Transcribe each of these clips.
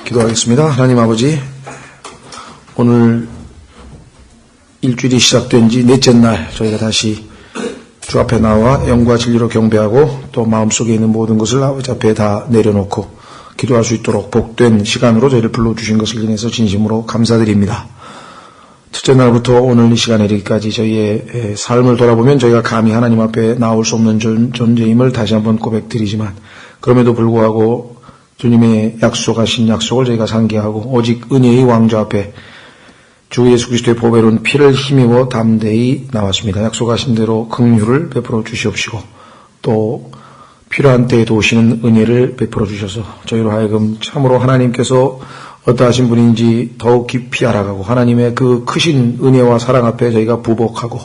기도하겠습니다. 하나님 아버지, 오늘 일주일이 시작된 지 넷째 날 저희가 다시 주 앞에 나와 영과 진리로 경배하고 또 마음속에 있는 모든 것을 아버지 앞에 다 내려놓고 기도할 수 있도록 복된 시간으로 저희를 불러주신 것을 인해서 진심으로 감사드립니다. 첫째 날부터 오늘 이 시간에 이르기까지 저희의 삶을 돌아보면 저희가 감히 하나님 앞에 나올 수 없는 존재임을 다시 한번 고백드리지만, 그럼에도 불구하고 주님의 약속하신 약속을 저희가 상기하고 오직 은혜의 왕좌 앞에 주 예수 그리스도의 보배로운 피를 힘입어 담대히 나왔습니다. 약속하신 대로 긍휼을 베풀어 주시옵시고 또 필요한 때에 도우시는 은혜를 베풀어 주셔서 저희로 하여금 참으로 하나님께서 어떠하신 분인지 더욱 깊이 알아가고 하나님의 그 크신 은혜와 사랑 앞에 저희가 부복하고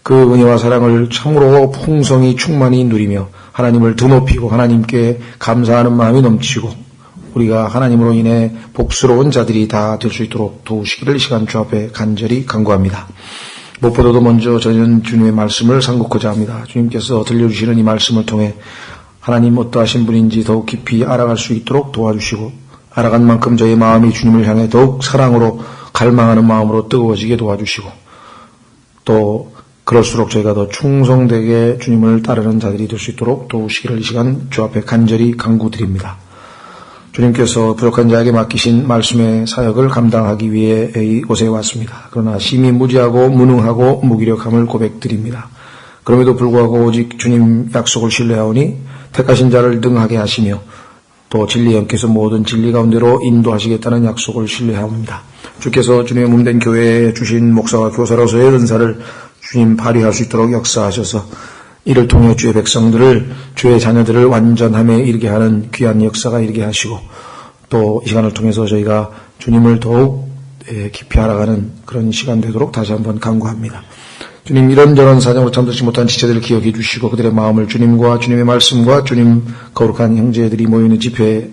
그 은혜와 사랑을 참으로 풍성히 충만히 누리며 하나님을 드높이고 하나님께 감사하는 마음이 넘치고 우리가 하나님으로 인해 복스러운 자들이 다 될 수 있도록 도우시기를 이 시간 주 앞에 간절히 간구합니다. 무엇보다도 먼저 저는 주님의 말씀을 상고하고자 합니다. 주님께서 들려주시는 이 말씀을 통해 하나님 어떠하신 분인지 더욱 깊이 알아갈 수 있도록 도와주시고 알아간 만큼 저희 마음이 주님을 향해 더욱 사랑으로 갈망하는 마음으로 뜨거워지게 도와주시고 또 그럴수록 저희가 더 충성되게 주님을 따르는 자들이 될 수 있도록 도우시기를 이 시간 주 앞에 간절히 간구드립니다. 주님께서 부족한 자에게 맡기신 말씀의 사역을 감당하기 위해 이곳에 왔습니다. 그러나 심히 무지하고 무능하고 무기력함을 고백드립니다. 그럼에도 불구하고 오직 주님 약속을 신뢰하오니 택하신 자를 능하게 하시며 또 진리의 영께서 모든 진리 가운데로 인도하시겠다는 약속을 신뢰하옵니다. 주께서 주님의 몸된 교회에 주신 목사와 교사로서의 은사를 주님 발휘할 수 있도록 역사하셔서 이를 통해 주의 백성들을, 주의 자녀들을 완전함에 이르게 하는 귀한 역사가 이르게 하시고 또 이 시간을 통해서 저희가 주님을 더욱 깊이 알아가는 그런 시간 되도록 다시 한번 간구합니다. 주님, 이런저런 사정으로 참되지 못한 지체들을 기억해 주시고 그들의 마음을 주님과 주님의 말씀과 주님 거룩한 형제들이 모이는 집회에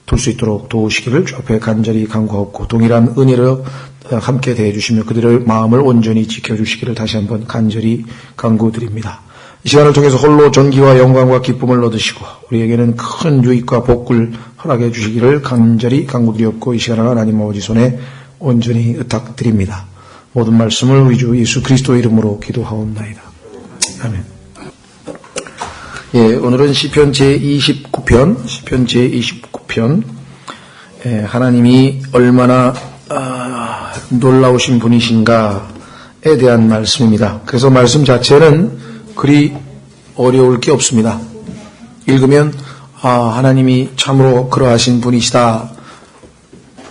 둘 수 있도록 도우시기를 주 앞에 간절히 간구하옵고 동일한 은혜로 함께 대해 주시며 그들의 마음을 온전히 지켜주시기를 다시 한번 간절히 간구드립니다. 이 시간을 통해서 홀로 존귀와 영광과 기쁨을 얻으시고 우리에게는 큰 유익과 복을 허락해 주시기를 간절히 간구드리옵고 이 시간을 하나님 아버지 손에 온전히 의탁드립니다. 모든 말씀을 우리 주 예수 그리스도의 이름으로 기도하옵나이다. 아멘. 예, 오늘은 시편 제29편, 하나님이 얼마나 놀라우신 분이신가에 대한 말씀입니다. 그래서 말씀 자체는 그리 어려울 게 없습니다. 읽으면 하나님이 참으로 그러하신 분이시다.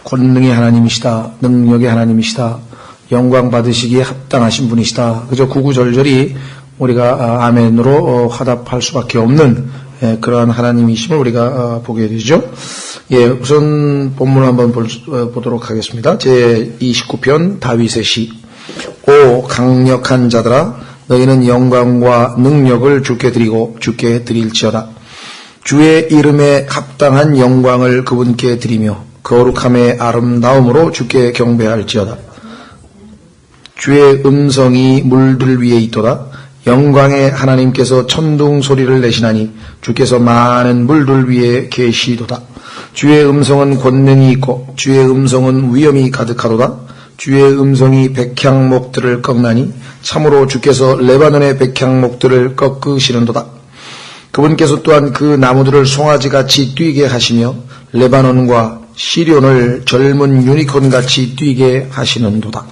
권능의 하나님이시다. 능력의 하나님이시다. 영광 받으시기에 합당하신 분이시다. 그저 구구절절히 우리가 아멘으로 화답할 수밖에 없는 그러한 하나님이심을 우리가 보게 되죠. 예, 우선 본문을 한번 보도록 하겠습니다. 제29편 다윗의 시. 오 강력한 자들아, 너희는 영광과 능력을 주께 드리고 주께 드릴지어다. 주의 이름에 합당한 영광을 그분께 드리며 거룩함의 아름다움으로 주께 경배할지어다. 주의 음성이 물들 위에 있도다. 영광의 하나님께서 천둥 소리를 내시나니 주께서 많은 물들 위에 계시도다. 주의 음성은 권능이 있고 주의 음성은 위엄이 가득하도다. 주의 음성이 백향목들을 꺾나니 참으로 주께서 레바논의 백향목들을 꺾으시는도다. 그분께서 또한 그 나무들을 송아지같이 뛰게 하시며 레바논과 시련을 젊은 유니콘같이 뛰게 하시는도다.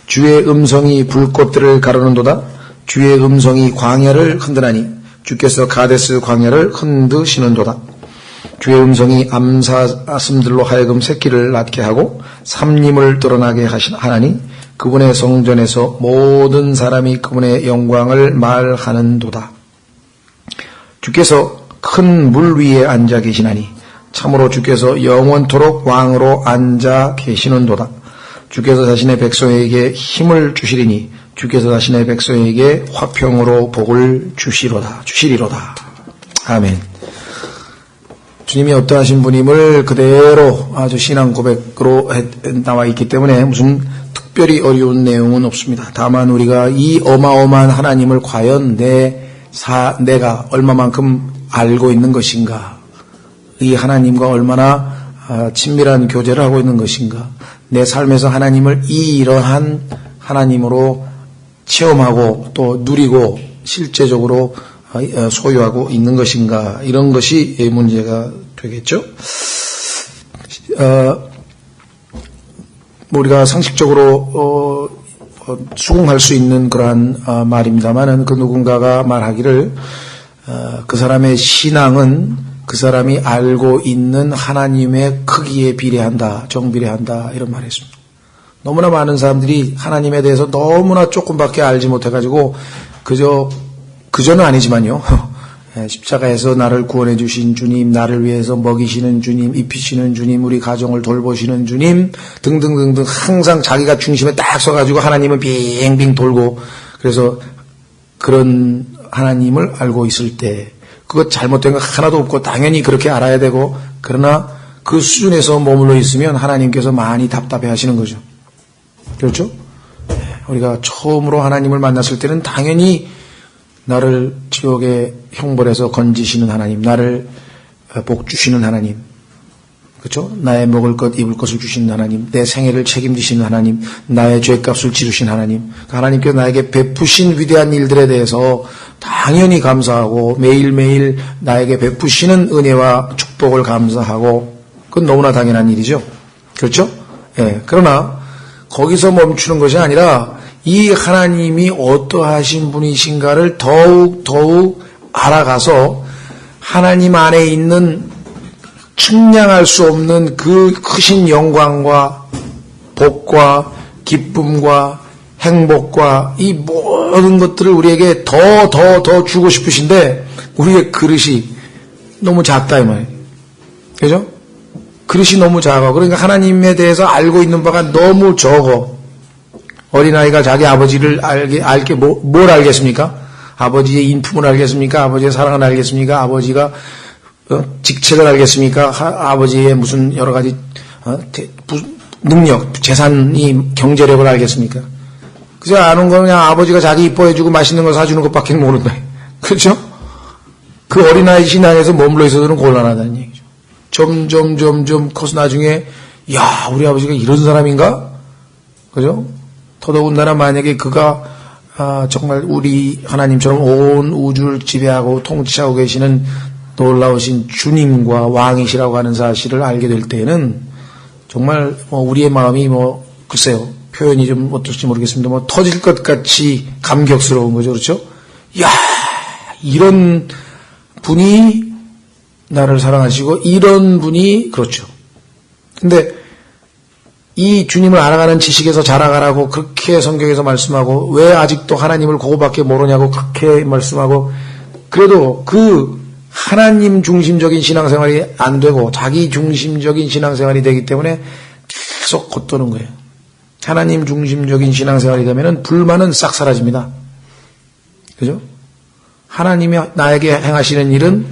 주의 음성이 불꽃들을 가르는도다. 주의 음성이 광야를 흔드나니 주께서 가데스 광야를 흔드시는도다. 주의 음성이 암사슴들로 하여금 새끼를 낳게 하고 삼림을 드러나게 하나니 그분의 성전에서 모든 사람이 그분의 영광을 말하는도다. 주께서 큰 물 위에 앉아 계시나니 참으로 주께서 영원토록 왕으로 앉아 계시는도다. 주께서 자신의 백성에게 힘을 주시리니 주께서 자신의 백성에게 화평으로 복을 주시리로다. 아멘. 주님이 어떠하신 분임을 그대로 아주 신앙 고백으로 나와 있기 때문에 무슨 특별히 어려운 내용은 없습니다. 다만 우리가 이 어마어마한 하나님을 과연 내가 얼마만큼 알고 있는 것인가, 이 하나님과 얼마나 친밀한 교제를 하고 있는 것인가? 내 삶에서 하나님을 이러한 하나님으로 체험하고 또 누리고 실제적으로 소유하고 있는 것인가? 이런 것이 문제가 되겠죠. 우리가 상식적으로 수긍할 수 있는 그러한 말입니다만은 그 누군가가 말하기를 그 사람의 신앙은 그 사람이 알고 있는 하나님의 크기에 비례한다, 정비례한다 이런 말을 했습니다. 너무나 많은 사람들이 하나님에 대해서 너무나 조금밖에 알지 못해가지고 그저는 아니지만요. 십자가에서 나를 구원해 주신 주님, 나를 위해서 먹이시는 주님, 입히시는 주님, 우리 가정을 돌보시는 주님 등등등등 항상 자기가 중심에 딱 서가지고 하나님은 빙빙 돌고 그래서 그런 하나님을 알고 있을 때 그것 잘못된 거 하나도 없고 당연히 그렇게 알아야 되고 그러나 그 수준에서 머물러 있으면 하나님께서 많이 답답해 하시는 거죠. 그렇죠? 우리가 처음으로 하나님을 만났을 때는 당연히 나를 지옥의 형벌에서 건지시는 하나님, 나를 복 주시는 하나님, 그렇죠? 나의 먹을 것, 입을 것을 주시는 하나님, 내 생애를 책임지시는 하나님, 나의 죄값을 지르신 하나님, 하나님께서 나에게 베푸신 위대한 일들에 대해서 당연히 감사하고 매일매일 나에게 베푸시는 은혜와 축복을 감사하고 그건 너무나 당연한 일이죠. 그렇죠? 예. 그러나 거기서 멈추는 것이 아니라 이 하나님이 어떠하신 분이신가를 더욱 알아가서 하나님 안에 있는 측량할 수 없는 그 크신 영광과 복과 기쁨과 행복과 이 모든 것들을 우리에게 더 주고 싶으신데 우리의 그릇이 너무 작다 이 말이에요. 그죠? 그릇이 너무 작아. 그러니까 하나님에 대해서 알고 있는 바가 너무 적어. 어린아이가 자기 아버지를 알게 뭘 알겠습니까? 아버지의 인품을 알겠습니까? 아버지의 사랑을 알겠습니까? 아버지가 직책을 알겠습니까? 아버지의 무슨 여러 가지 능력, 재산이 경제력을 알겠습니까? 그저 아는 건 그냥 아버지가 자기 이뻐해주고 맛있는 거 사주는 것밖에 모르는 거예요. 그렇죠? 그 어린아이 신앙에서 머물러 있어서는 곤란하다는 얘기죠. 점점 커서 나중에 야 우리 아버지가 이런 사람인가? 그죠? 더더군다나 만약에 그가 정말 우리 하나님처럼 온 우주를 지배하고 통치하고 계시는 놀라우신 주님과 왕이시라고 하는 사실을 알게 될 때에는 정말 우리의 마음이 글쎄요 표현이 좀 어떨지 모르겠습니다. 터질 것 같이 감격스러운 거죠. 그렇죠? 야 이런 분이 나를 사랑하시고 이런 분이 그렇죠. 근데 이 주님을 알아가는 지식에서 자라가라고 그렇게 성경에서 말씀하고 왜 아직도 하나님을 그거밖에 모르냐고 그렇게 말씀하고 그래도 그 하나님 중심적인 신앙생활이 안 되고 자기 중심적인 신앙생활이 되기 때문에 계속 겉도는 거예요. 하나님 중심적인 신앙생활이 되면은 불만은 싹 사라집니다. 그죠? 하나님이 나에게 행하시는 일은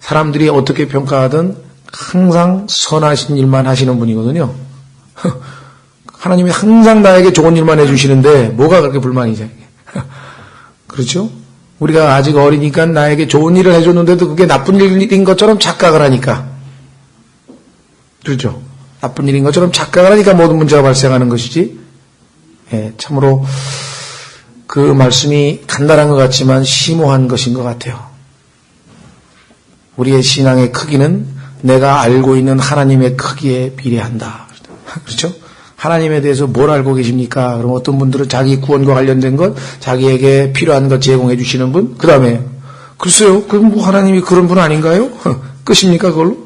사람들이 어떻게 평가하든 항상 선하신 일만 하시는 분이거든요. 하나님이 항상 나에게 좋은 일만 해주시는데 뭐가 그렇게 불만이죠? 그렇죠? 우리가 아직 어리니까 나에게 좋은 일을 해줬는데도 그게 나쁜 일인 것처럼 착각을 하니까 그렇죠? 나쁜 일인 것처럼 착각을 하니까 모든 문제가 발생하는 것이지 참으로 그 말씀이 간단한 것 같지만 심오한 것인 것 같아요. 우리의 신앙의 크기는 내가 알고 있는 하나님의 크기에 비례한다. 그렇죠? 하나님에 대해서 뭘 알고 계십니까? 그럼 어떤 분들은 자기 구원과 관련된 것, 자기에게 필요한 것 제공해 주시는 분, 그 다음에 글쎄요, 그럼 뭐 하나님이 그런 분 아닌가요? 끝입니까 그걸로?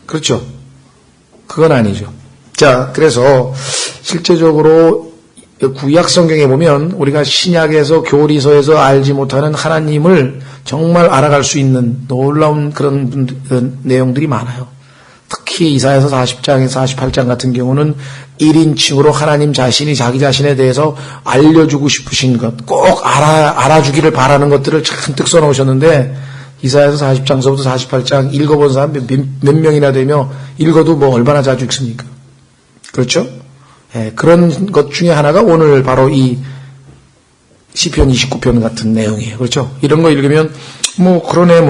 그렇죠? 그건 아니죠. 자, 그래서 실제적으로 구약 성경에 보면 우리가 신약에서 교리서에서 알지 못하는 하나님을 정말 알아갈 수 있는 놀라운 그런 내용들이 많아요. 특히 이사야서 40장에서 48장 같은 경우는 1인칭으로 하나님 자신이 자기 자신에 대해서 알려주고 싶으신 것, 꼭 알아주기를 바라는 것들을 잔뜩 써놓으셨는데 이사야서 40장서부터 48장 읽어본 사람 몇 명이나 되며 읽어도 뭐 얼마나 자주 읽습니까? 그렇죠? 그런 것 중에 하나가 오늘 바로 이 시편 29편 같은 내용이에요. 그렇죠? 이런 거 읽으면 그러네,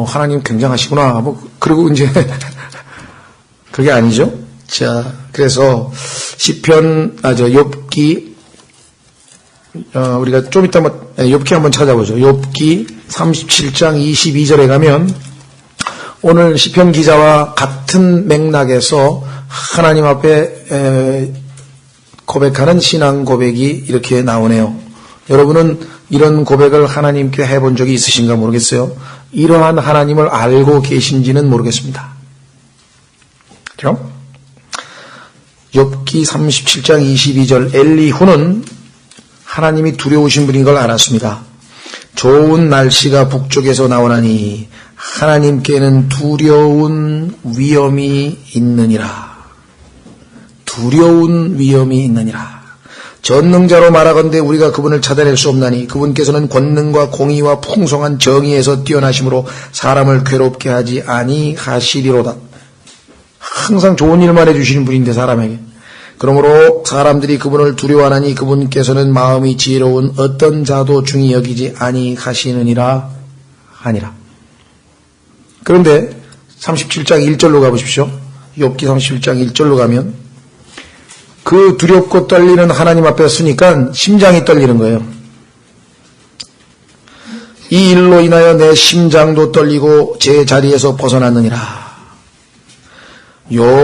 하나님 굉장하시구나. 그리고 이제, 그게 아니죠. 자, 그래서, 욥기, 우리가 좀 이따 욥기 한번 찾아보죠. 욥기 37장 22절에 가면, 오늘 시편 기자와 같은 맥락에서 하나님 앞에 고백하는 신앙 고백이 이렇게 나오네요. 여러분은 이런 고백을 하나님께 해본 적이 있으신가 모르겠어요. 이러한 하나님을 알고 계신지는 모르겠습니다. 그렇죠? 욥기 37장 22절 엘리후는 하나님이 두려우신 분인 걸 알았습니다. 좋은 날씨가 북쪽에서 나오나니 하나님께는 두려운 위험이 있느니라. 두려운 위험이 있느니라. 전능자로 말하건대 우리가 그분을 찾아낼 수 없나니 그분께서는 권능과 공의와 풍성한 정의에서 뛰어나심으로 사람을 괴롭게 하지 아니하시리로다. 항상 좋은 일만 해주시는 분인데 사람에게. 그러므로 사람들이 그분을 두려워하나니 그분께서는 마음이 지혜로운 어떤 자도 중히 여기지 아니하시느니라 하니라. 그런데 37장 1절로 가보십시오. 욥기 37장 1절로 가면 그 두렵고 떨리는 하나님 앞에 서니까 심장이 떨리는 거예요. 이 일로 인하여 내 심장도 떨리고 제 자리에서 벗어났느니라.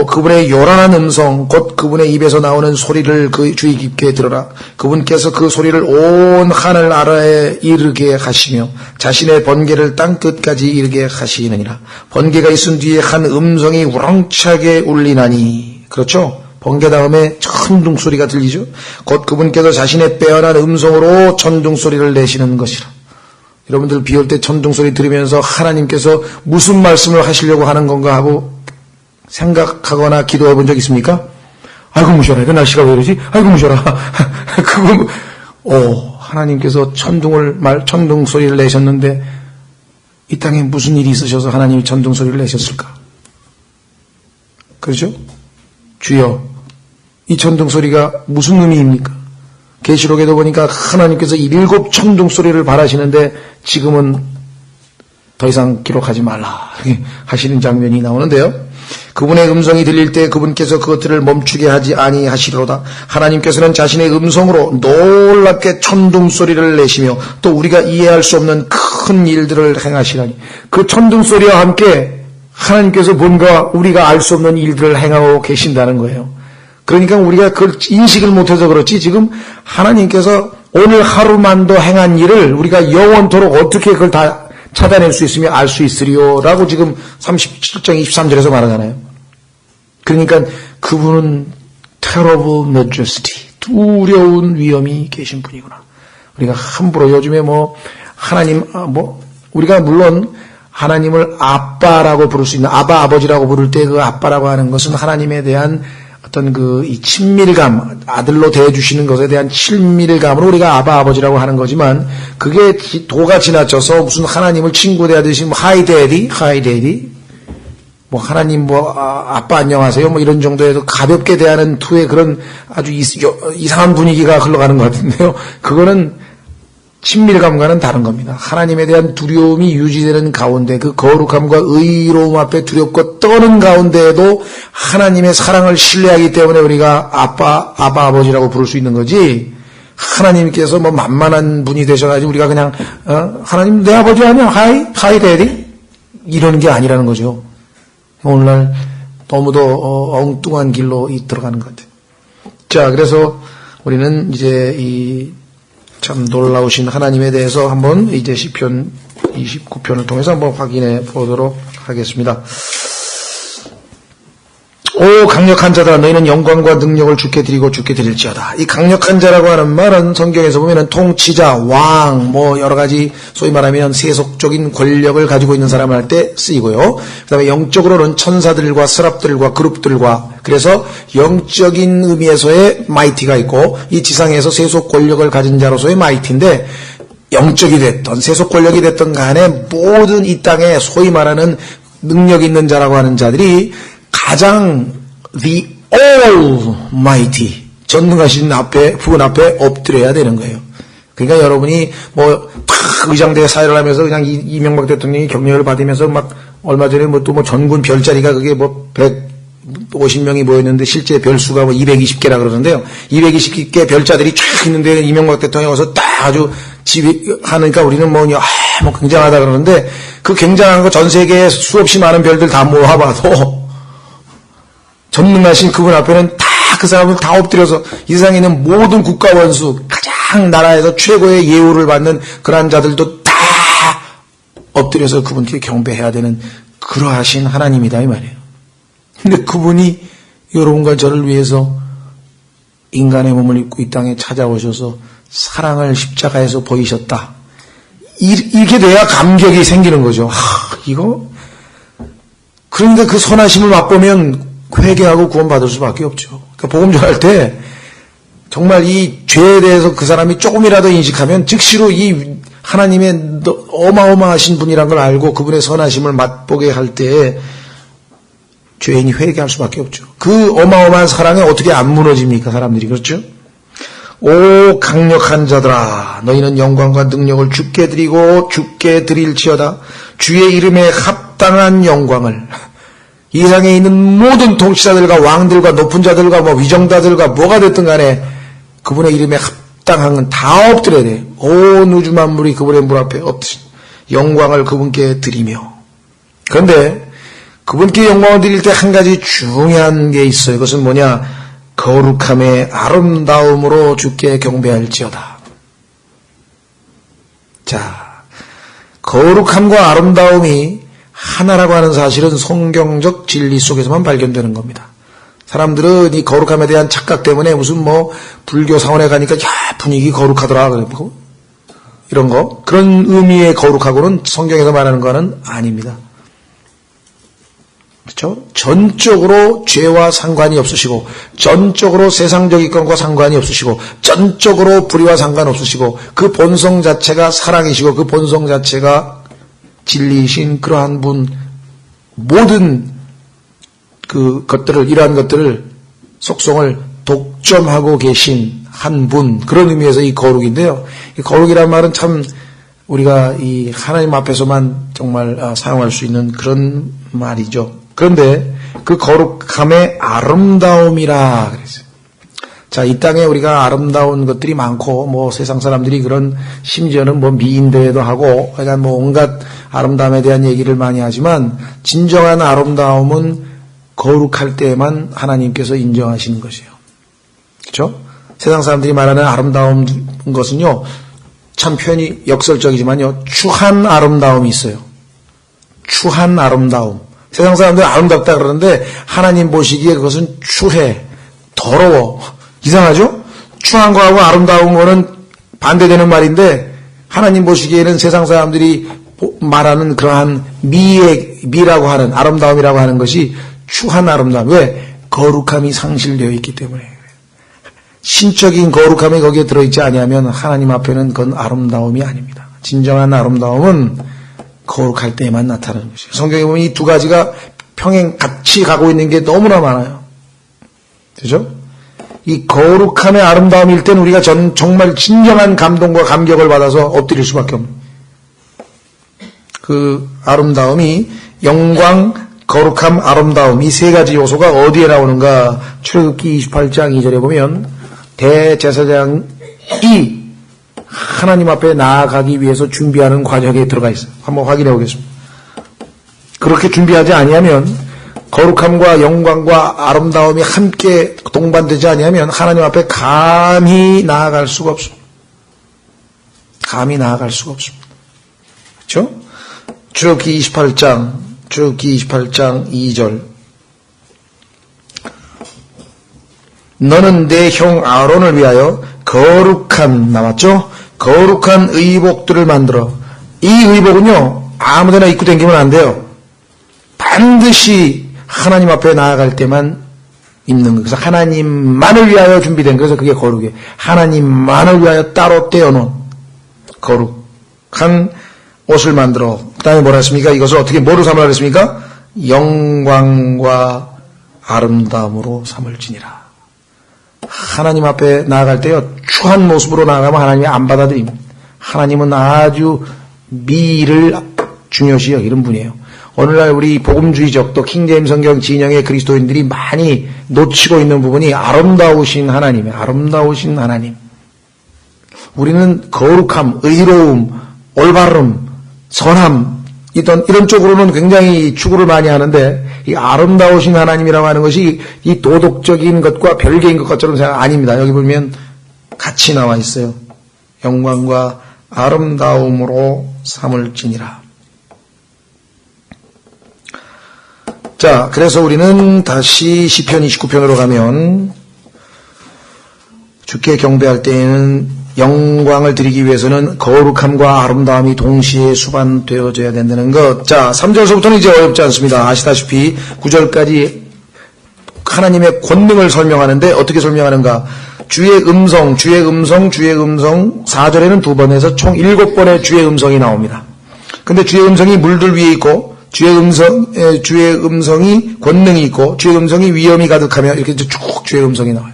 그분의 요란한 음성 곧 그분의 입에서 나오는 소리를 그 주의 깊게 들어라. 그분께서 그 소리를 온 하늘 아래에 이르게 하시며 자신의 번개를 땅 끝까지 이르게 하시느니라. 번개가 있은 뒤에 한 음성이 우렁차게 울리나니. 그렇죠? 번개 다음에 천둥 소리가 들리죠. 곧 그분께서 자신의 빼어난 음성으로 천둥 소리를 내시는 것이라. 여러분들 비 올 때 천둥 소리 들으면서 하나님께서 무슨 말씀을 하시려고 하는 건가 하고 생각하거나 기도해 본 적 있습니까? 아이고 무셔라. 이거 날씨가 왜 이러지? 아이고 무셔라. 하나님께서 천둥 소리를 내셨는데 이 땅에 무슨 일이 있으셔서 하나님이 천둥 소리를 내셨을까? 그렇죠? 주여, 이 천둥 소리가 무슨 의미입니까? 계시록에도 보니까 하나님께서 7 천둥 소리를 바라시는데 지금은 더 이상 기록하지 말라 하시는 장면이 나오는데요. 그분의 음성이 들릴 때 그분께서 그것들을 멈추게 하지 아니하시리로다. 하나님께서는 자신의 음성으로 놀랍게 천둥 소리를 내시며 또 우리가 이해할 수 없는 큰 일들을 행하시라니. 그 천둥 소리와 함께 하나님께서 뭔가 우리가 알 수 없는 일들을 행하고 계신다는 거예요. 그러니까 우리가 그걸 인식을 못해서 그렇지 지금 하나님께서 오늘 하루만도 행한 일을 우리가 영원토록 어떻게 그걸 다 찾아낼 수 있으며 알 수 있으리요라고 지금 37장 23절에서 말하잖아요. 그러니까 그분은 terrible majesty, 두려운 위엄이 계신 분이구나. 우리가 함부로 요즘에 하나님 우리가 물론 하나님을 아빠라고 부를 수 있는 아버지라고 부를 때 그 아빠라고 하는 것은 하나님에 대한 어떤 이 친밀감, 아들로 대해주시는 것에 대한 친밀감으로 우리가 아버지라고 하는 거지만 그게 도가 지나쳐서 무슨 하나님을 친구 대하듯이 하이 데디 하나님 아빠 안녕하세요 이런 정도에도 가볍게 대하는 투의 그런 아주 이상한 분위기가 흘러가는 것 같은데요. 그거는 친밀감과는 다른 겁니다. 하나님에 대한 두려움이 유지되는 가운데 그 거룩함과 의로움 앞에 두렵고 떠는 가운데에도 하나님의 사랑을 신뢰하기 때문에 우리가 아버지라고 부를 수 있는 거지. 하나님께서 만만한 분이 되셔가지고 우리가 그냥 하나님 내 아버지 아니야? 하이 데디? 이러는 게 아니라는 거죠. 오늘날 너무도 엉뚱한 길로 들어가는 것 같아요. 자, 그래서 우리는 이제 참 놀라우신 하나님에 대해서 한번 이제 시편 29편을 통해서 한번 확인해 보도록 하겠습니다. 오 강력한 자다 너희는 영광과 능력을 주께 드리고 주께 드릴지어다. 이 강력한 자라고 하는 말은 성경에서 보면은 통치자, 왕, 여러 가지 소위 말하면 세속적인 권력을 가지고 있는 사람을 할 때 쓰이고요. 그다음에 영적으로는 천사들과 스랍들과 그룹들과 그래서 영적인 의미에서의 마이티가 있고 이 지상에서 세속 권력을 가진 자로서의 마이티인데 영적이 됐던 세속 권력이 됐던 간에 모든 이 땅에 소위 말하는 능력 있는 자라고 하는 자들이 가장 the almighty 전능하신 그분 앞에 엎드려야 되는 거예요. 그러니까 여러분이 탁 의장대에 사회를 하면서 그냥 이명박 대통령이 격려를 받으면서 막 얼마 전에 또 전군 별자리가 그게 150명이 모였는데 실제 별수가 220개라 그러는데요. 220개 별자들이 쫙 있는데 이명박 대통령이 와서 딱 아주 하니까 우리는 굉장하다 그러는데 그 굉장한 거 전 세계에 수없이 많은 별들 다 모아봐도 전능하신 그분 앞에는 다 그 사람을 다 엎드려서 이 세상에 있는 모든 국가 원수 가장 나라에서 최고의 예우를 받는 그러한 자들도 다 엎드려서 그분께 경배해야 되는 그러하신 하나님이다 이 말이에요. 근데 그분이 여러분과 저를 위해서 인간의 몸을 입고 이 땅에 찾아오셔서 사랑을 십자가에서 보이셨다. 이렇게 돼야 감격이 생기는 거죠. 이거? 그러니까 그 선하심을 맛보면 회개하고 구원받을 수밖에 없죠. 그러니까 복음 전할 때 정말 이 죄에 대해서 그 사람이 조금이라도 인식하면 즉시로 이 하나님의 어마어마하신 분이란 걸 알고 그분의 선하심을 맛보게 할 때에 죄인이 회개할 수밖에 없죠. 그 어마어마한 사랑에 어떻게 안 무너집니까? 사람들이. 그렇죠? 오 강력한 자들아 너희는 영광과 능력을 주께 드리고 주께 드릴지어다. 주의 이름에 합당한 영광을 이 세상에 있는 모든 통치자들과 왕들과 높은 자들과 위정자들과 뭐가 됐든 간에 그분의 이름에 합당한 건 다 엎드려야 돼. 온 우주 만물이 그분의 물 앞에 엎드려 영광을 그분께 드리며. 그런데 그분께 영광을 드릴 때 한 가지 중요한 게 있어요. 그것은 뭐냐? 거룩함의 아름다움으로 주께 경배할지어다. 자, 거룩함과 아름다움이 하나라고 하는 사실은 성경적 진리 속에서만 발견되는 겁니다. 사람들은 이 거룩함에 대한 착각 때문에 무슨 불교 사원에 가니까 분위기 거룩하더라 그러고 이런 거 그런 의미의 거룩하고는 성경에서 말하는 거는 아닙니다. 그렇죠? 전적으로 죄와 상관이 없으시고 전적으로 세상적인 것과 상관이 없으시고 전적으로 불의와 상관없으시고 그 본성 자체가 사랑이시고 그 본성 자체가 진리이신 그러한 분 모든 이러한 것들을 속성을 독점하고 계신 한 분 그런 의미에서 이 거룩인데요. 이 거룩이란 말은 참 우리가 이 하나님 앞에서만 정말 사용할 수 있는 그런 말이죠. 그런데 그 거룩함의 아름다움이라 그랬어요. 자, 이 땅에 우리가 아름다운 것들이 많고 세상 사람들이 그런 심지어는 미인대회도 하고 그러니까 온갖 아름다움에 대한 얘기를 많이 하지만 진정한 아름다움은 거룩할 때만 하나님께서 인정하시는 것이에요. 그렇죠? 세상 사람들이 말하는 아름다운 것은요. 참 표현이 역설적이지만요. 추한 아름다움이 있어요. 추한 아름다움. 세상 사람들은 아름답다 그러는데 하나님 보시기에 그것은 추해, 더러워. 이상하죠? 추한 거하고 아름다운 거는 반대되는 말인데 하나님 보시기에는 세상 사람들이 말하는 그러한 미라고 하는 아름다움이라고 하는 것이 추한 아름다움. 왜? 거룩함이 상실되어 있기 때문에. 신적인 거룩함이 거기에 들어있지 아니하면 하나님 앞에는 그건 아름다움이 아닙니다. 진정한 아름다움은 거룩할 때에만 나타나는 것이에요. 성경에 보면 이 두 가지가 평행 같이 가고 있는 게 너무나 많아요. 그죠? 이 거룩함의 아름다움일 때는 우리가 정말 진정한 감동과 감격을 받아서 엎드릴 수밖에 없는 그 아름다움이 영광, 거룩함, 아름다움 이 세 가지 요소가 어디에 나오는가? 출애굽기 28장 2절에 보면 대제사장이 하나님 앞에 나아가기 위해서 준비하는 과정에 들어가 있어요. 한번 확인해 보겠습니다. 그렇게 준비하지 아니하면 거룩함과 영광과 아름다움이 함께 동반되지 아니하면 하나님 앞에 감히 나아갈 수가 없습니다. 감히 나아갈 수가 없습니다. 그렇죠? 출애굽기 28장 2절 너는 내 형 아론을 위하여 거룩한 나왔죠? 거룩한 의복들을 만들어. 이 의복은요 아무데나 입고 다니면 안 돼요. 반드시 하나님 앞에 나아갈 때만 입는 거. 그래서 하나님만을 위하여 준비된 그래서 그게 거룩이에요. 하나님만을 위하여 따로 떼어놓은 거룩한 옷을 만들어. 그 다음에 뭐라 했습니까? 이것을 어떻게 뭐로 삼으라 했습니까? 영광과 아름다움으로 삼을지니라. 하나님 앞에 나아갈 때요, 추한 모습으로 나아가면 하나님이 안 받아들입니다. 하나님은 아주 미를 중요시 여기는 분이에요. 오늘날 우리 복음주의적 또 킹제임스 성경 진영의 그리스도인들이 많이 놓치고 있는 부분이 아름다우신 하나님이에요. 아름다우신 하나님. 우리는 거룩함, 의로움, 올바름, 선함 이런 쪽으로는 굉장히 추구를 많이 하는데 이 아름다우신 하나님이라고 하는 것이 이 도덕적인 것과 별개인 것처럼 생각 아닙니다. 여기 보면 같이 나와 있어요. 영광과 아름다움으로 삼을지니라. 자, 그래서 우리는 다시 시편 29편으로 가면 주께 경배할 때에는 영광을 드리기 위해서는 거룩함과 아름다움이 동시에 수반되어져야 된다는 것. 자, 3절서부터는 이제 어렵지 않습니다. 아시다시피 9절까지 하나님의 권능을 설명하는데 어떻게 설명하는가? 주의 음성, 주의 음성, 주의 음성 4절에는 2번에서 총 7번의 주의 음성이 나옵니다. 근데 주의 음성이 물들 위에 있고 주의 음성이 권능이 있고 주의 음성이 위엄이 가득하며 이렇게 쭉 주의 음성이 나와요.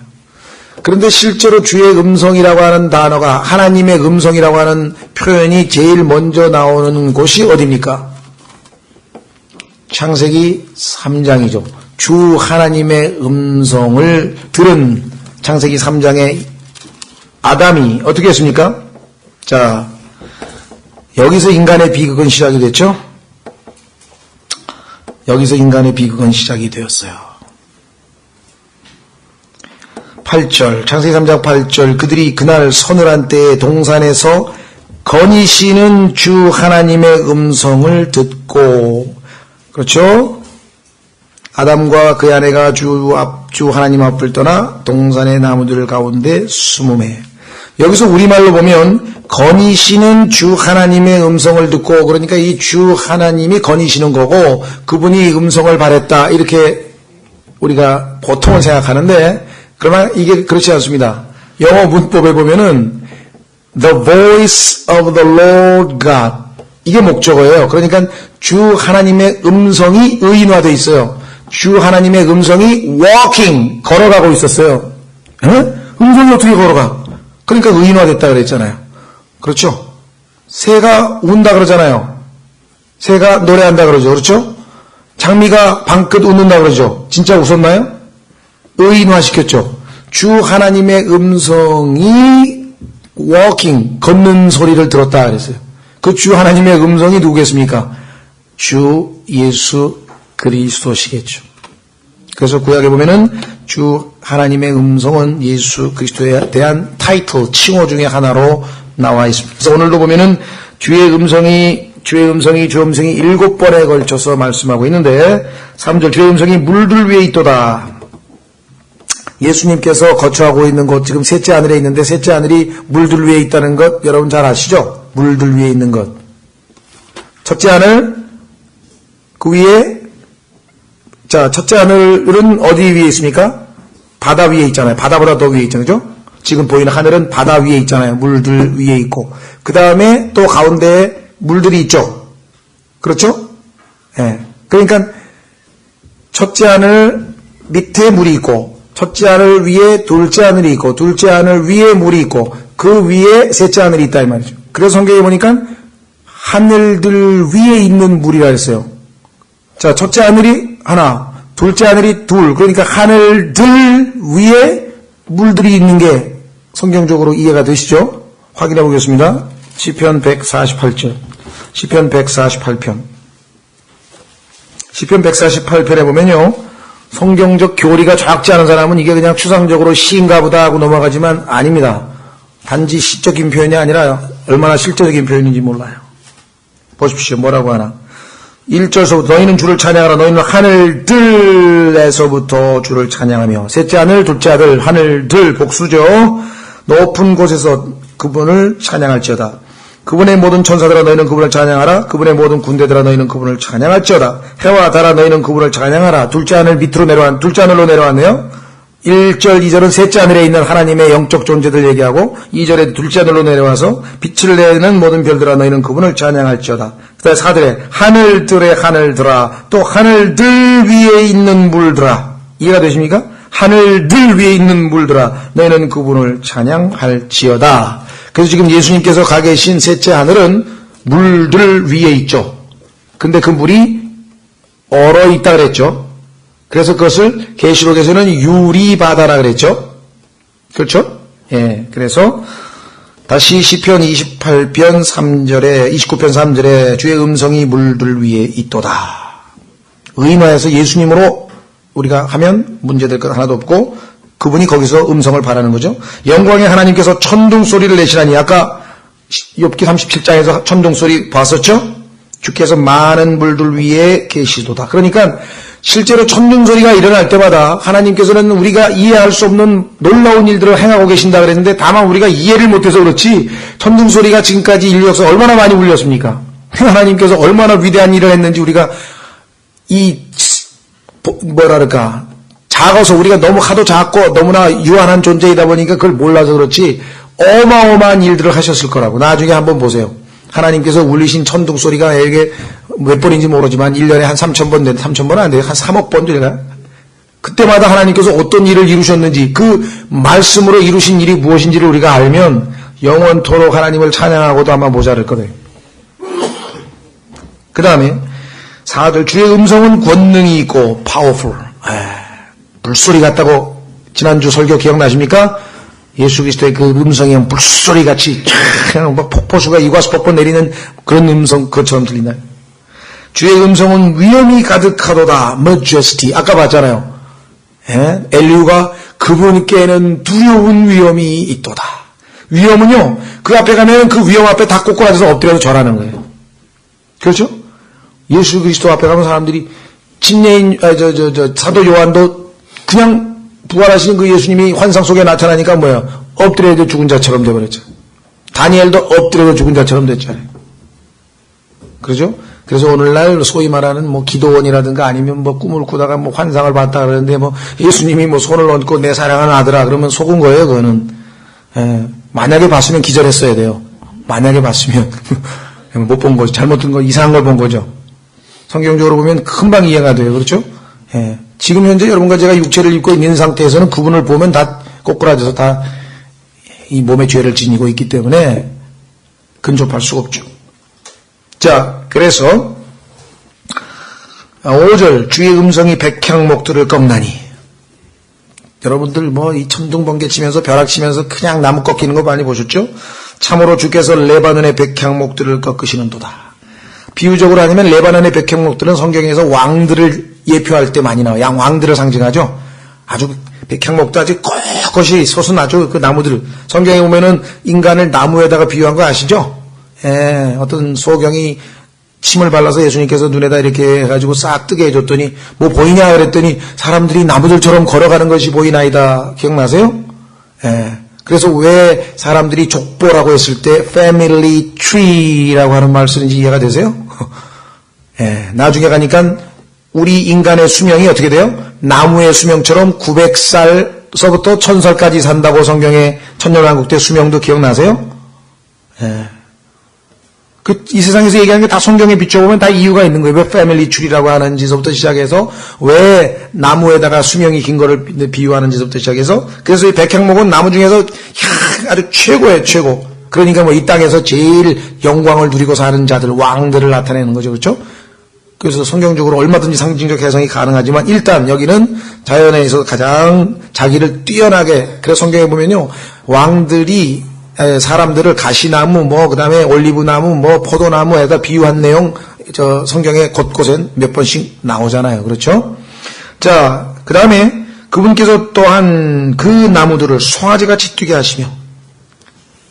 그런데 실제로 주의 음성이라고 하는 단어가 하나님의 음성이라고 하는 표현이 제일 먼저 나오는 곳이 어디입니까? 창세기 3장이죠. 주 하나님의 음성을 들은 창세기 3장의 아담이 어떻게 했습니까? 자, 여기서 인간의 비극은 시작이 됐죠? 여기서 인간의 비극은 시작이 되었어요. 8절, 창세기 3장 8절, 그들이 그날 서늘한 때에 동산에서 거니시는 주 하나님의 음성을 듣고, 그렇죠? 아담과 그의 아내가 주 하나님 앞을 떠나 동산의 나무들 가운데 숨음해. 여기서 우리말로 보면 거니시는 주 하나님의 음성을 듣고, 그러니까 이 주 하나님이 거니시는 거고 그분이 음성을 발했다 이렇게 우리가 보통은 생각하는데 그러나 이게 그렇지 않습니다. 영어 문법에 보면은 The voice of the Lord God 이게 목적어예요. 그러니까 주 하나님의 음성이 의인화되어 있어요. 주 하나님의 음성이 walking 걸어가고 있었어요. 음성이 어떻게 걸어가? 그러니까 의인화됐다 그랬잖아요. 그렇죠? 새가 운다 그러잖아요. 새가 노래한다 그러죠. 그렇죠? 장미가 방긋 웃는다 그러죠. 진짜 웃었나요? 의인화시켰죠. 주 하나님의 음성이 walking 걷는 소리를 들었다 그랬어요. 그 주 하나님의 음성이 누구겠습니까? 주 예수 그리스도시겠죠. 그래서 구약에 보면은 주 하나님의 음성은 예수 그리스도에 대한 타이틀, 칭호 중에 하나로 나와 있습니다. 그래서 오늘도 보면은 주의 음성이 7번에 걸쳐서 말씀하고 있는데 3절 주의 음성이 물들 위에 있도다. 예수님께서 거처하고 있는 곳 지금 셋째 하늘에 있는데 셋째 하늘이 물들 위에 있다는 것 여러분 잘 아시죠? 물들 위에 있는 것. 첫째 하늘 그 위에 자 첫째 하늘은 어디 위에 있습니까? 바다 위에 있잖아요. 바다보다 더 위에 있잖아요. 그죠? 지금 보이는 하늘은 바다 위에 있잖아요. 물들 위에 있고 그 다음에 또 가운데에 물들이 있죠. 그렇죠? 예. 그러니까 첫째 하늘 밑에 물이 있고 첫째 하늘 위에 둘째 하늘이 있고 둘째 하늘 위에 물이 있고 그 위에 셋째 하늘이 있다 이 말이죠. 그래서 성경에 보니까 하늘들 위에 있는 물이라 했어요. 자, 첫째 하늘이 하나, 둘째 하늘이 둘. 그러니까 하늘들 위에 물들이 있는 게 성경적으로 이해가 되시죠? 확인해 보겠습니다. 시편 148절. 시편 148편. 시편 148편에 보면요. 성경적 교리가 적지 않은 사람은 이게 그냥 추상적으로 시인가 보다 하고 넘어가지만 아닙니다. 단지 시적인 표현이 아니라 얼마나 실제적인 표현인지 몰라요. 보십시오. 뭐라고 하나. 1절서부터 너희는 주를 찬양하라. 너희는 하늘들에서부터 주를 찬양하며 셋째 하늘, 둘째 하늘들 복수죠. 높은 곳에서 그분을 찬양할지어다. 그분의 모든 천사들아 너희는 그분을 찬양하라. 그분의 모든 군대들아 너희는 그분을 찬양할지어다. 해와 달아 너희는 그분을 찬양하라. 둘째 하늘로 내려왔네요. 1절, 2절은 셋째 하늘에 있는 하나님의 영적 존재들 얘기하고 2절에 둘째 하늘로 내려와서 빛을 내는 모든 별들아 너희는 그분을 찬양할지어다. 그 다음에 4절에 하늘들의 하늘들아 또 하늘들 위에 있는 물들아. 이해가 되십니까? 하늘 늘 위에 있는 물들아 너희는 그분을 찬양할지어다. 그래서 지금 예수님께서 가 계신 셋째 하늘은 물들 위에 있죠. 근데 그 물이 얼어 있다 그랬죠. 그래서 그것을 계시록에서는 유리바다라 그랬죠. 그렇죠? 예. 그래서 다시 시편 28편 3절에 29편 3절에 주의 음성이 물들 위에 있도다. 의인화해서 예수님으로 우리가 하면 문제될 것 하나도 없고 그분이 거기서 음성을 바라는 거죠. 영광의 하나님께서 천둥 소리를 내시라니. 아까 욥기 37장에서 천둥 소리 봤었죠? 주께서 많은 물들 위에 계시도다. 그러니까 실제로 천둥 소리가 일어날 때마다 하나님께서는 우리가 이해할 수 없는 놀라운 일들을 행하고 계신다 그랬는데 다만 우리가 이해를 못해서 그렇지 천둥 소리가 지금까지 인류 역사 얼마나 많이 울렸습니까? 하나님께서 얼마나 위대한 일을 했는지 우리가 작아서 우리가 너무 하도 작고 너무나 유한한 존재이다 보니까 그걸 몰라서 그렇지 어마어마한 일들을 하셨을 거라고. 나중에 한번 보세요. 하나님께서 울리신 천둥 소리가 이게 몇 번인지 모르지만 1년에 한 3,000번, 3,000번은 안 돼요. 한 3억 번 되나? 그때마다 하나님께서 어떤 일을 이루셨는지 그 말씀으로 이루신 일이 무엇인지를 우리가 알면 영원토록 하나님을 찬양하고도 아마 모자랄 거예요. 그 다음에 4절 주의 음성은 권능이 있고 powerful. 물소리 같다고 지난주 설교 기억나십니까? 예수 그리스도의 그 음성이 물소리같이 그냥 뭐 폭포수가 이과수 폭포 내리는 그런 음성 그것처럼 들리나요? 주의 음성은 위엄이 가득하도다. majesty. 아까 봤잖아요. 엘리후가 그분께는 두려운 위엄이 있도다. 위엄은요. 그 앞에 가면 그 위엄 앞에 다 꼬꾸라져서 엎드려서 절하는 거예요. 그렇죠? 예수 그리스도 앞에 가면 사람들이 진예인 사도 요한도 그냥 부활하신 그 예수님이 환상 속에 나타나니까 뭐야? 엎드려도 죽은 자처럼 돼버렸죠. 다니엘도 엎드려도 죽은 자처럼 됐잖아요. 그렇죠? 그래서 오늘날 소위 말하는 뭐 기도원이라든가 아니면 뭐 꿈을 꾸다가 뭐 환상을 봤다 그러는데 뭐 예수님이 뭐 손을 얹고 내 사랑하는 아들아 그러면 속은 거예요, 그거는. 만약에 봤으면 기절했어야 돼요. 만약에 봤으면. 못 본 거죠. 잘못 든 거, 이상한 걸 본 거죠. 성경적으로 보면 금방 이해가 돼요. 그렇죠? 지금 현재 여러분과 제가 육체를 입고 있는 상태에서는 그분을 보면 다 꼬꾸라져서 다 이 몸의 죄를 지니고 있기 때문에 근접할 수가 없죠. 자, 그래서 5절 주의 음성이 백향목들을 꺾나니. 여러분들 뭐 이 천둥 번개 치면서 벼락 치면서 그냥 나무 꺾이는 거 많이 보셨죠? 참으로 주께서 레바논의 백향목들을 꺾으시는도다. 비유적으로 하면 레바논의 백향목들은 성경에서 왕들을 예표할 때 많이 나와요. 왕들을 상징하죠. 아주 백향목도 아주 꼿꼿이 솟은 아주 그 나무들. 성경에 보면은 인간을 나무에다가 비유한 거 아시죠? 어떤 소경이 침을 발라서 예수님께서 눈에다 이렇게 해가지고 싹 뜨게 해줬더니 뭐 보이냐 그랬더니 사람들이 나무들처럼 걸어가는 것이 보이나이다. 기억나세요? 그래서 왜 사람들이 족보라고 했을 때 family tree라고 하는 말 쓰는지 이해가 되세요? 나중에 가니까 우리 인간의 수명이 어떻게 돼요? 나무의 수명처럼 900살서부터 1000살까지 산다고 성경의 천년왕국 때 수명도 기억나세요? 이 세상에서 얘기하는 게 다 성경에 비춰보면 다 이유가 있는 거예요. 왜 패밀리 트리라고 하는지서부터 시작해서 왜 나무에다가 수명이 긴 거를 비유하는지서부터 시작해서 그래서 이 백향목은 나무 중에서 아주 최고예요. 최고. 그러니까 뭐 이 땅에서 제일 영광을 누리고 사는 자들, 왕들을 나타내는 거죠. 그렇죠? 그래서 성경적으로 얼마든지 상징적 해석이 가능하지만 일단 여기는 자연에 있어서 가장 자기를 뛰어나게 그래서 성경에 보면요. 왕들이 사람들을 가시나무, 그다음에 올리브나무, 포도나무에다 비유한 내용, 성경에 곳곳에 몇 번씩 나오잖아요. 그렇죠? 자, 그 다음에 그분께서 또한 그 나무들을 송아지같이 뛰게 하시며,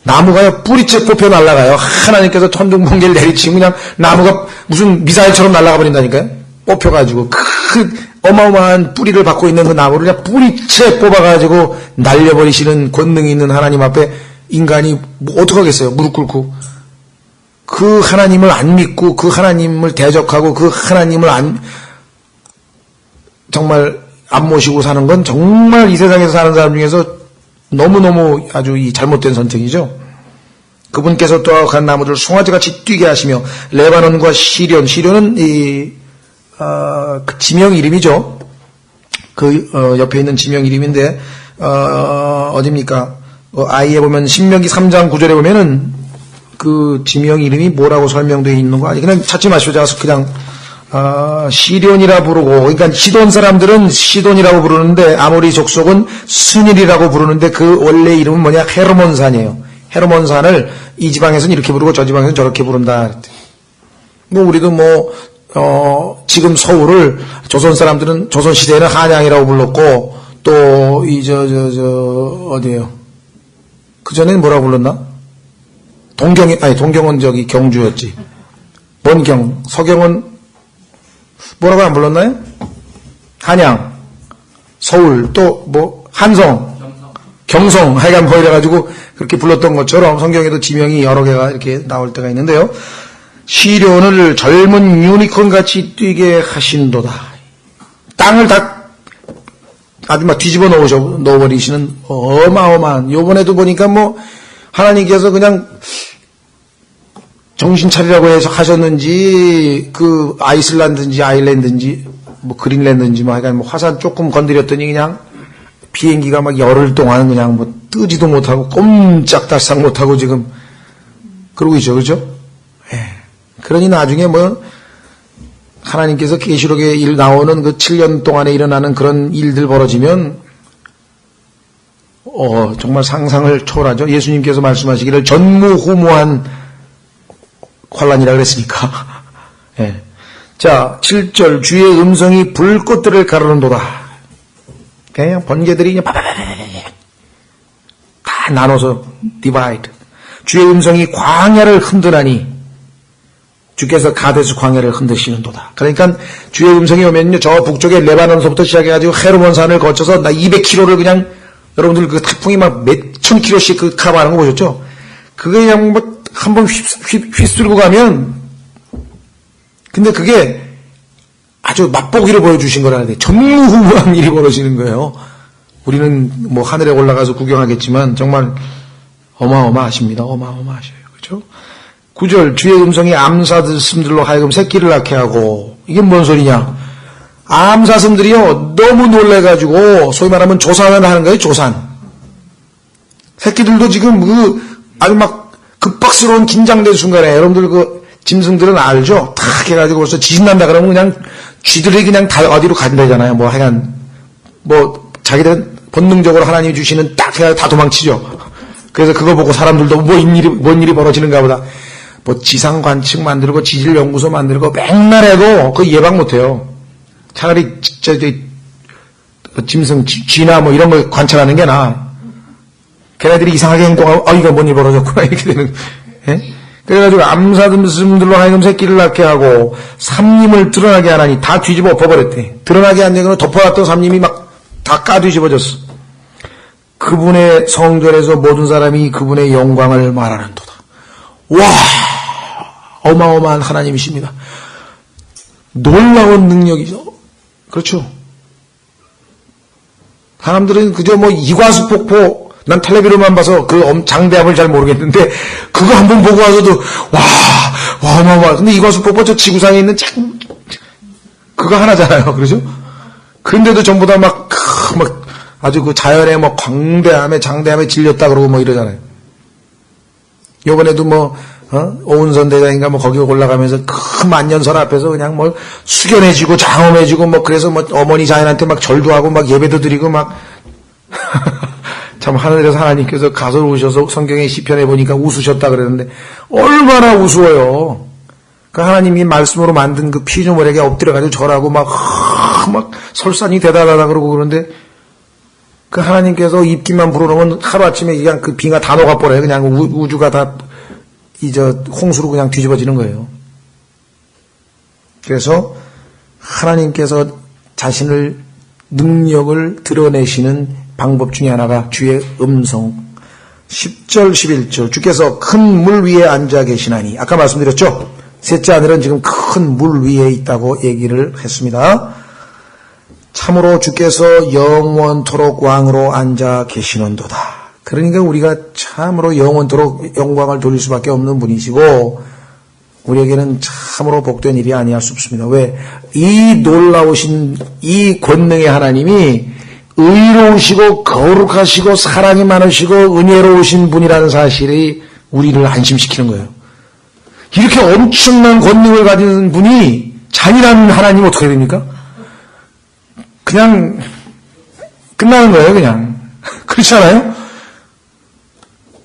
나무가요, 뿌리째 뽑혀 날아가요. 하나님께서 천둥 번개를 내리치면 그냥 나무가 무슨 미사일처럼 날아가 버린다니까요. 뽑혀가지고, 어마어마한 뿌리를 받고 있는 그 나무를 그냥 뿌리째 뽑아가지고 날려버리시는 권능이 있는 하나님 앞에 인간이 뭐 어떡하겠어요? 무릎 꿇고. 그 하나님을 안 믿고 그 하나님을 대적하고 그 하나님을 정말 안 모시고 사는 건 정말 이 세상에서 사는 사람 중에서 너무너무 아주 이 잘못된 선택이죠. 그분께서 또 간 나무들 송아지같이 뛰게 하시며 레바논과 시련은 그 지명 이름이죠. 옆에 있는 지명 이름인데, 어딥니까? 아이에 보면 신명기 3장 9절에 보면은 그 지명 이름이 뭐라고 설명되어 있는 거 아니, 그냥 찾지 마시고, 제가 그냥, 시돈이라 부르고, 그러니까 시돈 사람들은 시돈이라고 부르는데, 아모리 족속은 순일이라고 부르는데, 그 원래 이름은 뭐냐? 헤르몬산이에요. 헤르몬산을 이 지방에서는 이렇게 부르고 저 지방에서는 저렇게 부른다. 뭐, 우리도 뭐, 지금 서울을 조선 사람들은 조선시대에는 한양이라고 불렀고, 또, 어디에요? 그전에는 뭐라고 불렀나? 동경은 저기 경주였지. 번경, 서경은 뭐라고 안 불렀나요? 한양, 서울, 또 뭐, 한성, 경성, 하여간 뭐 이래가지고 그렇게 불렀던 것처럼 성경에도 지명이 여러 개가 이렇게 나올 때가 있는데요. 시련을 젊은 유니콘 같이 뛰게 하신도다. 땅을 다 아주 막 뒤집어 넣어버리시는 어마어마한, 요번에도 보니까 뭐, 하나님께서 그냥 정신 차리라고 해서 하셨는지, 그 아이슬란드인지 아일랜드인지, 뭐 그린랜드인지 뭐 하여간 뭐 화산 조금 건드렸더니 그냥 비행기가 막 열흘 동안 그냥 뭐 뜨지도 못하고 꼼짝달싹 못하고 지금 그러고 있죠. 그렇죠? 예. 그러니 나중에 뭐, 하나님께서 계시록에 나오는 그 7년 동안에 일어나는 그런 일들 벌어지면 정말 상상을 초월하죠. 예수님께서 말씀하시기를 전무후무한 환란이라 그랬으니까. 예. 자, 7절 주의 음성이 불꽃들을 가르는도다. 그냥 번개들이 그냥 다 나눠서 디바이드. 주의 음성이 광야를 흔드나니 주께서 가데스 광야를 흔드시는도다. 그러니까 주의 음성이 오면요, 저 북쪽에 레바논서부터 시작해가지고 헤르몬산을 거쳐서 나 200km를 그냥, 여러분들 그 태풍이 막 몇천 킬로씩 그 커버하는 거 보셨죠? 그게 그냥 뭐 한번 휘쓸고 가면, 근데 그게 아주 맛보기를 보여주신 거라 돼. 전무후무한 일이 벌어지는 거예요. 우리는 뭐 하늘에 올라가서 구경하겠지만 정말 어마어마하십니다. 어마어마하셔요. 그렇죠? 9절 주의 음성이 암사슴들로 하여금 새끼를 낳게 하고, 이게 뭔 소리냐? 암사슴들이요 너무 놀래가지고 소위 말하면 조산을 하는 거예요. 조산. 새끼들도 지금 아주 막 급박스러운 긴장된 순간에, 여러분들 그 짐승들은 알죠? 탁 해가지고 벌써 지진난다 그러면 그냥 쥐들이 그냥 다 어디로 간다잖아요. 뭐 하여간 뭐 자기들은 본능적으로 하나님이 주시는 딱 해야 다 도망치죠. 그래서 그거 보고 사람들도 뭔 일이 벌어지는가 보다. 뭐 지상 관측 만들고 지질 연구소 만들고 맨날 해도 그 예방 못해요. 차라리 짐승 쥐나 뭐 이런 걸 관찰하는 게 나아. 걔네들이 이상하게 행동하고 이거 뭔 일 벌어졌구나 이렇게 되는. 예? 그래가지고 암사슴들로 하여금 새끼를 낳게 하고 삼림을 드러나게 하나니 다 뒤집어 엎어버렸대. 드러나게 한 얘기는 덮어놨던 삼림이 막 다 까뒤집어졌어. 그분의 성전에서 모든 사람이 그분의 영광을 말하는도다. 와, 어마어마한 하나님이십니다. 놀라운 능력이죠. 그렇죠. 사람들은 그저 뭐 이과수 폭포, 난 텔레비로만 봐서 그 장대함을 잘 모르겠는데 그거 한번 보고 와서도 와 어마어마. 근데 이과수 폭포 저 지구상에 있는 그거 하나잖아요. 그렇죠? 그런데도 전부 다 막 아주 그 자연의 뭐 광대함에 장대함에 질렸다 그러고 뭐 이러잖아요. 요번에도 뭐 오은선 대장인가 뭐 거기 올라가면서 큰 만년설 앞에서 그냥 뭐 숙연해지고 장엄해지고 뭐 그래서 뭐 어머니 자연한테 막 절도 하고 막 예배도 드리고 막 참 하늘에서 하나님께서 가서 오셔서 성경의 시편에 보니까 웃으셨다 그랬는데 얼마나 우스워요. 그 하나님이 말씀으로 만든 그 피조물에게 엎드려가지고 절하고 막 설산이 대단하다 그러고 그러는데 그 하나님께서 입김만 불어넣으면 하루아침에 그냥 그 비가 다 녹아버려요. 그냥 우주가 다 홍수로 그냥 뒤집어지는 거예요. 그래서 하나님께서 자신을 능력을 드러내시는 방법 중에 하나가 주의 음성. 10절 11절 주께서 큰 물 위에 앉아 계시나니, 아까 말씀드렸죠? 셋째 하늘은 지금 큰 물 위에 있다고 얘기를 했습니다. 참으로 주께서 영원토록 왕으로 앉아 계시는도다. 그러니까 우리가 참으로 영원토록 영광을 돌릴 수밖에 없는 분이시고, 우리에게는 참으로 복된 일이 아니할 수 없습니다. 왜? 이 놀라우신 이 권능의 하나님이 의로우시고 거룩하시고 사랑이 많으시고 은혜로우신 분이라는 사실이 우리를 안심시키는 거예요. 이렇게 엄청난 권능을 가진 분이 잔인한 하나님 어떻게 됩니까? 그냥 끝나는 거예요, 그냥. 그렇지 않아요?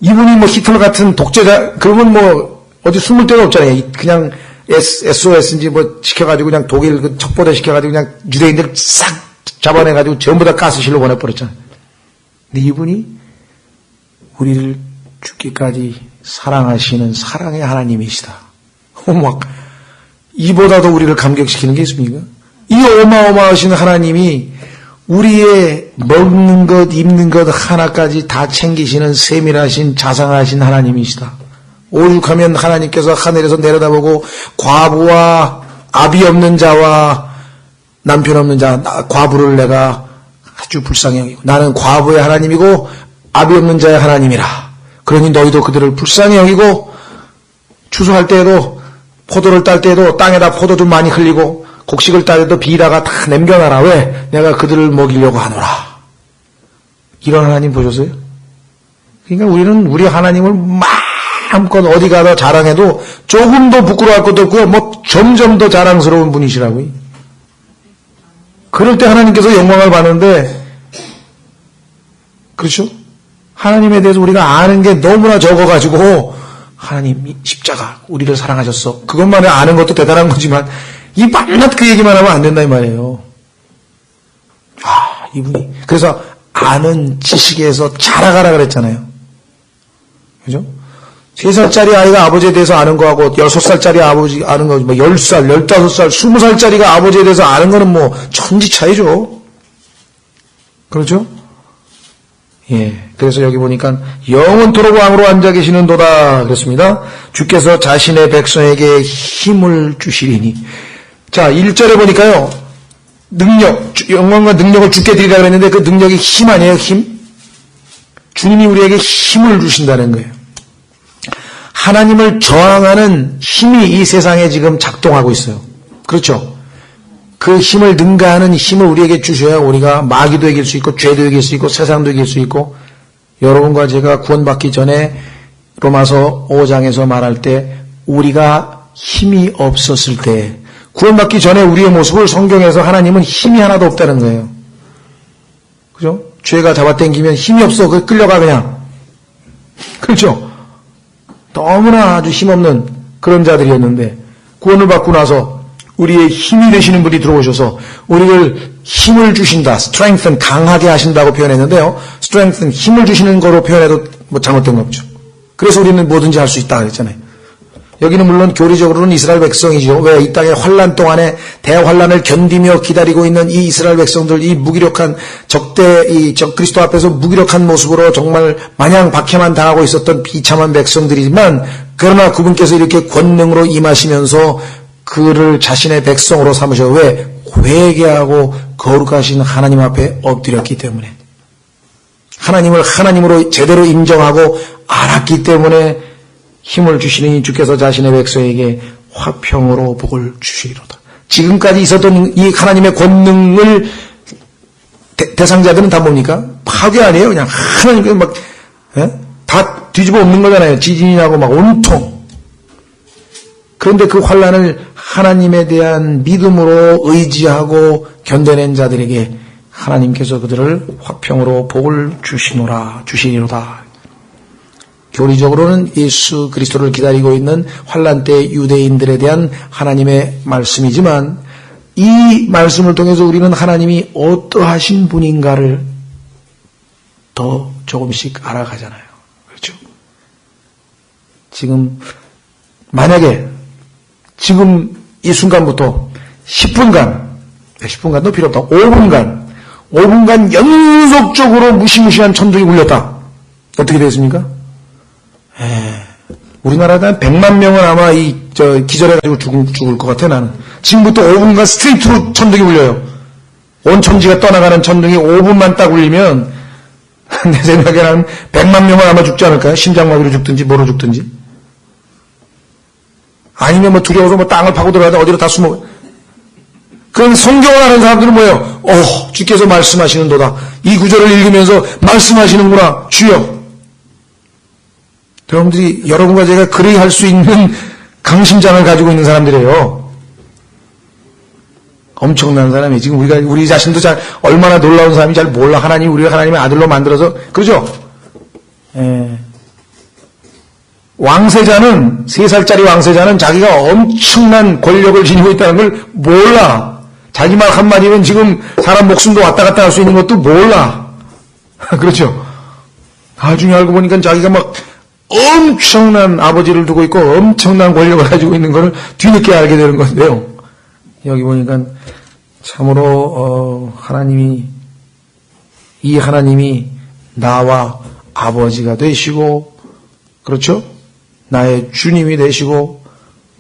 이분이 뭐 히틀러 같은 독재자, 그러면 뭐 어디 숨을 데가 없잖아요. 그냥 SOS인지 뭐 시켜가지고 그냥 독일 그 척보대 시켜가지고 그냥 유대인들 싹 잡아내가지고 전부 다 가스실로 보내버렸잖아요. 근데 이분이 우리를 죽기까지 사랑하시는 사랑의 하나님이시다. 막 이보다도 우리를 감격시키는 게 있습니까? 이 어마어마하신 하나님이 우리의 먹는 것, 입는 것 하나까지 다 챙기시는 세밀하신 자상하신 하나님이시다. 오죽하면 하나님께서 하늘에서 내려다보고 과부와 아비 없는 자와 남편 없는 자, 과부를 내가 아주 불쌍히 여기고 나는 과부의 하나님이고 아비 없는 자의 하나님이라. 그러니 너희도 그들을 불쌍히 여기고 추수할 때에도 포도를 딸 때에도 땅에다 포도 좀 많이 흘리고 곡식을 딸 때도 비다가 다 남겨놔라. 왜? 내가 그들을 먹이려고 하노라. 이런 하나님 보셨어요? 그러니까 우리는 우리 하나님을 마음껏 어디 가다 자랑해도 조금도 부끄러워할 것도 없고요. 뭐 점점 더 자랑스러운 분이시라고요. 그럴 때 하나님께서 영광을 받는데, 그렇죠? 하나님에 대해서 우리가 아는 게 너무나 적어가지고 하나님 십자가 우리를 사랑하셨어. 그것만 아는 것도 대단한 거지만 이 밤낮 그 얘기만 하면 안 된다 이 말이에요. 이분이 그래서 아는 지식에서 자라가라 그랬잖아요. 그죠? 3살짜리 아이가 아버지에 대해서 아는 거하고 6살짜리 아버지 아는 거, 뭐 10살, 15살, 20살짜리가 아버지에 대해서 아는 거는 뭐 천지 차이죠. 그렇죠? 예. 그래서 여기 보니까 영원토록 왕으로 앉아 계시는도다 그랬습니다. 주께서 자신의 백성에게 힘을 주시리니. 자, 1절에 보니까요. 능력, 영광과 능력을 주께 드리라 그랬는데 그 능력이 힘 아니에요? 힘? 주님이 우리에게 힘을 주신다는 거예요. 하나님을 저항하는 힘이 이 세상에 지금 작동하고 있어요. 그렇죠? 그 힘을 능가하는 힘을 우리에게 주셔야 우리가 마귀도 이길 수 있고 죄도 이길 수 있고 세상도 이길 수 있고 여러분과 제가 구원받기 전에 로마서 5장에서 말할 때 우리가 힘이 없었을 때 구원받기 전에 우리의 모습을 성경에서 하나님은 힘이 하나도 없다는 거예요. 그죠? 죄가 잡아당기면 힘이 없어. 그 끌려가 그냥. 그렇죠? 너무나 아주 힘없는 그런 자들이었는데 구원을 받고 나서 우리의 힘이 되시는 분이 들어오셔서 우리를 힘을 주신다. strengthen, 강하게 하신다고 표현했는데요. strengthen, 힘을 주시는 거로 표현해도 뭐 잘못된 거 없죠. 그래서 우리는 뭐든지 할 수 있다 그랬잖아요. 여기는 물론 교리적으로는 이스라엘 백성이죠. 왜 이 땅의 환란 동안에 대환란을 견디며 기다리고 있는 이 이스라엘 백성들, 이 무기력한 적대, 이 적그리스도 앞에서 무기력한 모습으로 정말 마냥 박해만 당하고 있었던 비참한 백성들이지만 그러나 그분께서 이렇게 권능으로 임하시면서 그를 자신의 백성으로 삼으셔. 왜? 회개하고 거룩하신 하나님 앞에 엎드렸기 때문에. 하나님을 하나님으로 제대로 인정하고 알았기 때문에 힘을 주시니 주께서 자신의 백성에게 화평으로 복을 주시리로다. 지금까지 있었던 이 하나님의 권능을 대상자들은 다 뭡니까? 파괴 아니에요. 그냥 하나님께서 막 다 뒤집어 엎는 거잖아요. 지진이 나고 막 온통. 그런데 그 환란을 하나님에 대한 믿음으로 의지하고 견뎌낸 자들에게 하나님께서 그들을 화평으로 복을 주시리로다. 교리적으로는 예수 그리스도를 기다리고 있는 환란 때 유대인들에 대한 하나님의 말씀이지만 이 말씀을 통해서 우리는 하나님이 어떠하신 분인가를 더 조금씩 알아가잖아요. 그렇죠? 지금 만약에 지금 이 순간부터 10분간도 필요 없다. 5분간 연속적으로 무시무시한 천둥이 울렸다. 어떻게 되겠습니까? 우리나라에 한 100만 명은 아마 기절해가지고 죽을 것 같아, 나는. 지금부터 5분간 스트레이트로 천둥이 울려요. 온 천지가 떠나가는 천둥이 5분만 딱 울리면, 내 생각에는 한 100만 명은 아마 죽지 않을까요? 심장마비로 죽든지, 뭐로 죽든지. 아니면 뭐 두려워서 뭐 땅을 파고 들어가다 어디로 다 숨어. 그런 성경을 아는 사람들은 뭐예요? 주께서 말씀하시는도다. 이 구절을 읽으면서 말씀하시는구나, 주여. 여러분들이, 여러분과 제가 그리 할 수 있는 강심장을 가지고 있는 사람들이에요. 엄청난 사람이. 지금 우리 자신도 얼마나 놀라운 사람이 잘 몰라. 우리가 하나님의 아들로 만들어서, 그러죠? 왕세자는, 3살짜리 왕세자는 자기가 엄청난 권력을 지니고 있다는 걸 몰라. 자기 말 한마디면 지금 사람 목숨도 왔다 갔다 할 수 있는 것도 몰라. 그렇죠? 나중에 알고 보니까 자기가 막 엄청난 아버지를 두고 있고 엄청난 권력을 가지고 있는 것을 뒤늦게 알게 되는 건데요. 여기 보니까 참으로 이 하나님이 나와 아버지가 되시고, 그렇죠? 나의 주님이 되시고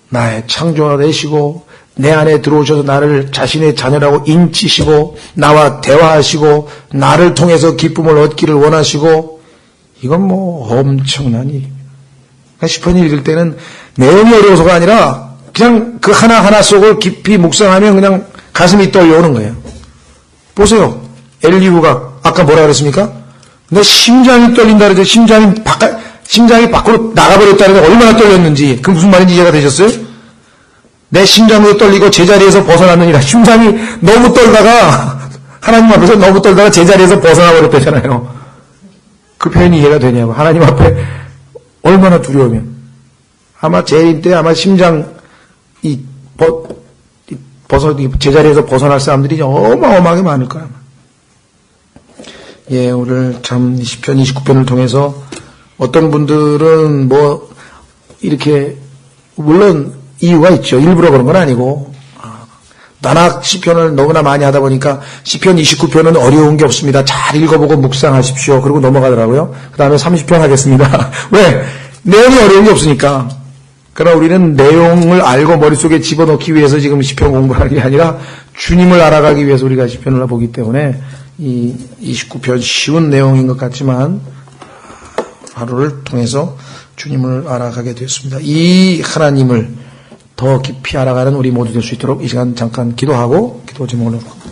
나의 창조가 되시고 내 안에 들어오셔서 나를 자신의 자녀라고 인치시고 나와 대화하시고 나를 통해서 기쁨을 얻기를 원하시고, 이건 뭐 엄청난 일입니다. 그러니까 시편을 읽을 때는 내용이 어려워서가 아니라 그냥 그 하나하나 속을 깊이 묵상하면 그냥 가슴이 떨려오는 거예요. 보세요. 엘리후가 아까 뭐라 그랬습니까? 내 심장이 떨린다 그랬죠. 심장이 밖으로 나가버렸다는 게 얼마나 떨렸는지. 그 무슨 말인지 이해가 되셨어요? 내 심장도 떨리고 제자리에서 벗어났느니라. 심장이 너무 떨다가, 하나님 앞에서 너무 떨다가 제자리에서 벗어나 버렸다잖아요. 그 표현이 이해가 되냐고. 하나님 앞에 얼마나 두려우면. 아마 재림 때 아마 심장이 제자리에서 벗어날 사람들이 어마어마하게 많을 거야. 오늘 참 10편, 29편을 통해서 어떤 분들은 이렇게, 물론 이유가 있죠. 일부러 그런 건 아니고, 나낙 시편을 너무나 많이 하다 보니까 시편 29편은 어려운 게 없습니다. 잘 읽어보고 묵상하십시오. 그리고 넘어가더라고요. 그 다음에 30편 하겠습니다. 왜? 내용이 어려운 게 없으니까. 그러나 우리는 내용을 알고 머릿속에 집어넣기 위해서 지금 시편 공부하는 게 아니라 주님을 알아가기 위해서 우리가 시편을 보기 때문에 이 29편 쉬운 내용인 것 같지만 하루를 통해서 주님을 알아가게 되었습니다. 이 하나님을 더 깊이 알아가는 우리 모두 될 수 있도록 이 시간 잠깐 기도하고 기도 제목을 놓고